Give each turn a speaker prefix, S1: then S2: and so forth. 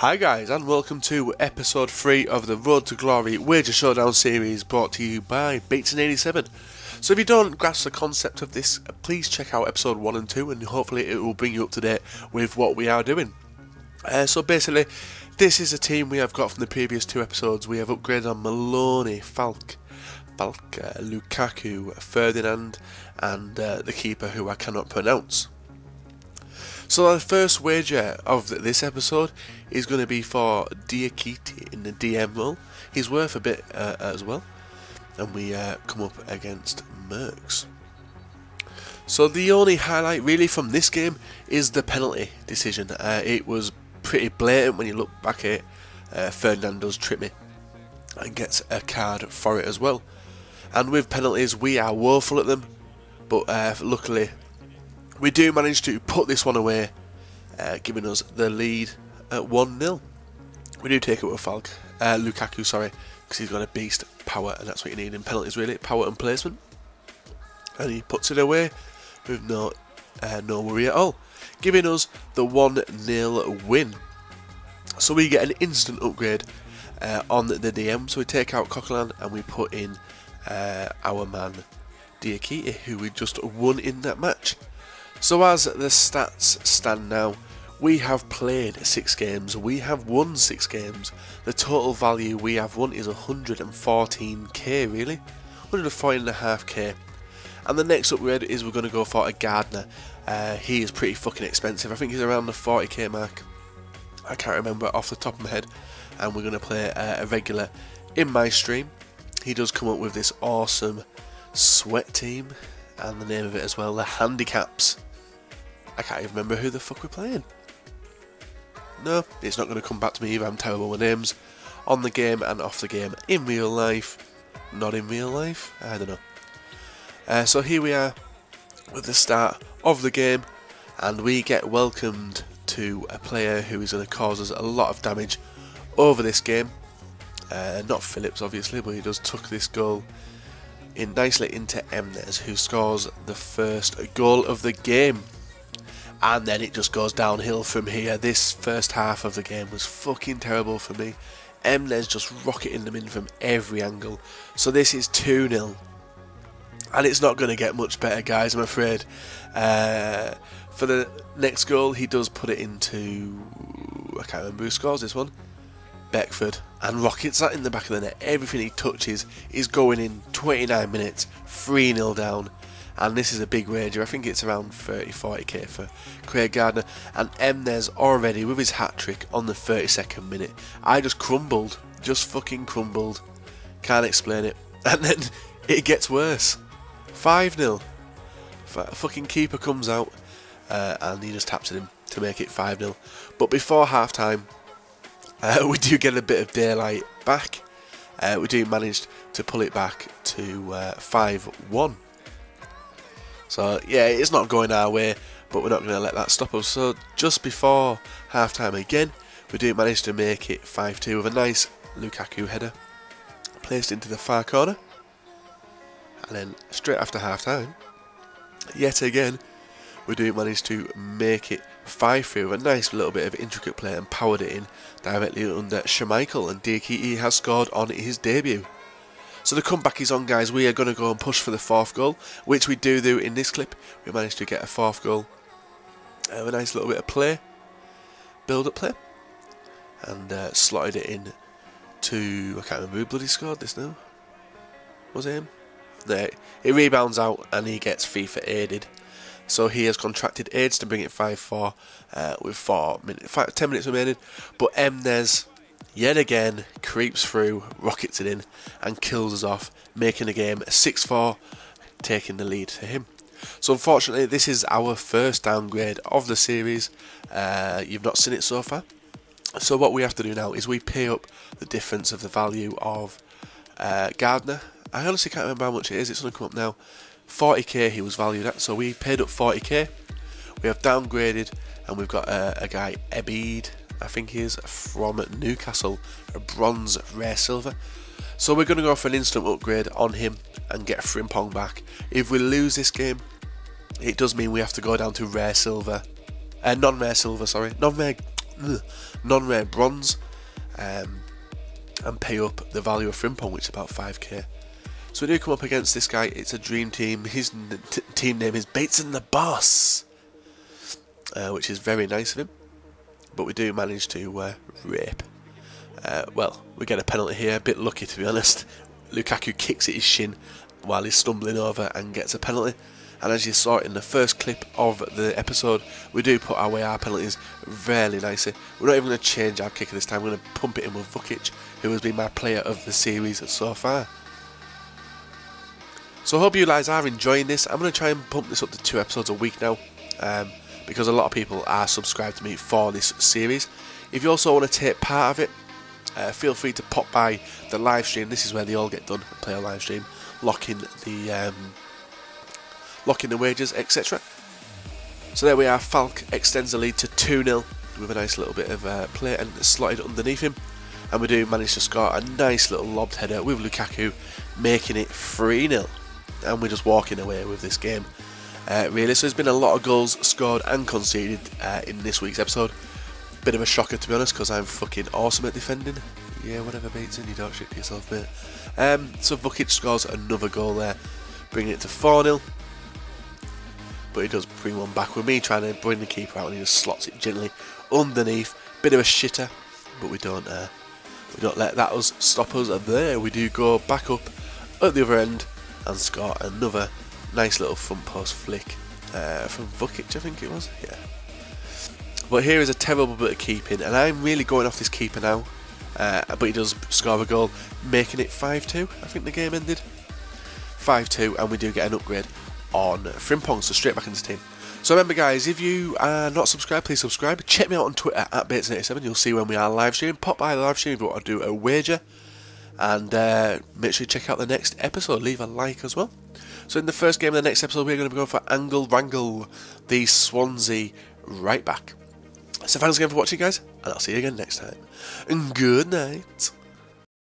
S1: Hi guys, and welcome to episode 3 of the Road to Glory Wager Showdown series, brought to you by BPL. So if you don't grasp the concept of this, please check out episode 1 and 2 and hopefully it will bring you up to date with what we are doing. So basically, this is a team we have got from the previous 2 episodes. We have upgraded on Maloney, Falk, Lukaku, Ferdinand, and the keeper who I cannot pronounce. So the first wager of this episode is going to be for Diakite in the DM role. He's worth a bit as well. And we come up against Mercs. So the only highlight really from this game is the penalty decision. It was pretty blatant when you look back at it. Ferdinand does trip me and gets a card for it as well. And with penalties we are woeful at them. But luckily we do manage to put this one away, giving us the lead at 1-0. We do take it with Lukaku, sorry, because he's got a beast power, and that's what you need in penalties really, power and placement. And he puts it away with no worry at all, giving us the 1-0 win. So we get an instant upgrade on the DM, so we take out Coquelin and we put in our man Diakite, who we just won in that match. So as the stats stand now, we have played 6 games, we have won 6 games. The total value we have won is 114k really, 114.5k. And the next upgrade is we're going to go for a Gardener. He is pretty fucking expensive, I think he's around the 40k mark. I can't remember off the top of my head. And we're going to play a regular in my stream. He does come up with this awesome sweat team, and the name of it as well, the Handicaps. I can't even remember who the fuck we're playing. No, it's not going to come back to me either. I'm terrible with names. On the game and off the game. In real life. Not in real life. I don't know. So here we are with the start of the game. And we get welcomed to a player who is going to cause us a lot of damage over this game. Not Phillips obviously, but he does tuck this goal in nicely into Emnes, who scores the first goal of the game. And then it just goes downhill from here. This first half of the game was fucking terrible for me. Emnes just rocketing them in from every angle. So this is 2-0. And it's not going to get much better, guys, I'm afraid. For the next goal, he does put it into... I can't remember who scores this one. Beckford, and rockets that in the back of the net. Everything he touches is going in. 29 minutes, 3-0 down. And this is a big wager. I think it's around 30-40k for Craig Gardner. And Emnes already with his hat-trick on the 32nd minute. I just crumbled. Just fucking crumbled. Can't explain it. And then it gets worse. 5-0. Fucking keeper comes out. And he just taps at him to make it 5-0. But before half-time, we do get a bit of daylight back. We do manage to pull it back to 5-1. So yeah, it's not going our way, but we're not going to let that stop us. So just before half time again, we do manage to make it 5-2 with a nice Lukaku header placed into the far corner. And then straight after half time, yet again, we do manage to make it 5-3 with a nice little bit of intricate play and powered it in directly under Schmeichel, and Diakite has scored on his debut. So the comeback is on, guys. We are going to go and push for the 4th goal, which we do in this clip. We managed to get a 4th goal. A nice little bit of play, build-up play, and slotted it in to, I can't remember who bloody scored this now. Was it him? No, it rebounds out and he gets FIFA aided. So he has contracted AIDS to bring it 5-4 with 10 minutes remaining. But Emnes, yet again, creeps through, rockets it in, and kills us off, making the game 6-4, taking the lead to him. So unfortunately, this is our first downgrade of the series. You've not seen it so far. So what we have to do now is we pay up the difference of the value of Gardner. I honestly can't remember how much it is. It's going to come up now. 40k he was valued at, so we paid up 40k. We have downgraded, and we've got a guy, Ebid, I think he is, from Newcastle, a bronze rare silver. So we're going to go for an instant upgrade on him and get Frimpong back. If we lose this game, it does mean we have to go down to rare silver, non-rare silver, sorry, non-rare non-rare bronze, and pay up the value of Frimpong, which is about 5k. So we do come up against this guy. It's a dream team. His team name is Bates and the Boss, which is very nice of him. But we do manage to rape. Well, we get a penalty here. A bit lucky, to be honest. Lukaku kicks at his shin while he's stumbling over and gets a penalty. And as you saw in the first clip of the episode, we do put away our penalties really nicely. We're not even going to change our kicker this time. We're going to pump it in with Vukic, who has been my player of the series so far. So I hope you guys are enjoying this. I'm going to try and pump this up to 2 episodes a week now, because a lot of people are subscribed to me for this series. If you also want to take part of it, feel free to pop by the live stream. This is where they all get done. Play a live stream, lock in the wages, etc. So there we are. Falk extends the lead to 2-0 with a nice little bit of play and slotted underneath him. And we do manage to score a nice little lobbed header with Lukaku, making it 3-0. And we're just walking away with this game. Really, so there's been a lot of goals scored and conceded in this week's episode. Bit of a shocker, to be honest, because I'm fucking awesome at defending. Yeah, whatever, Bateson, you don't shit to yourself, mate. So Vukic scores another goal there, bringing it to 4-0. But he does bring one back with me trying to bring the keeper out, and he just slots it gently underneath. Bit of a shitter, but we don't let that stop us there. We do go back up at the other end and score another nice little front post flick from Vukic, I think it was. Yeah. But here is a terrible bit of keeping, and I'm really going off this keeper now. But he does score a goal, making it 5-2. I think the game ended 5-2, and we do get an upgrade on Frimpong, so straight back into the team. So remember, guys, if you are not subscribed, please subscribe. Check me out on Twitter at Bates87. You'll see when we are live streaming. Pop by the live stream if you want to do a wager, and make sure you check out the next episode. Leave a like as well. So in the first game of the next episode, we're going to be going for Angle Wrangle, the Swansea right back. So thanks again for watching, guys, and I'll see you again next time. And good night.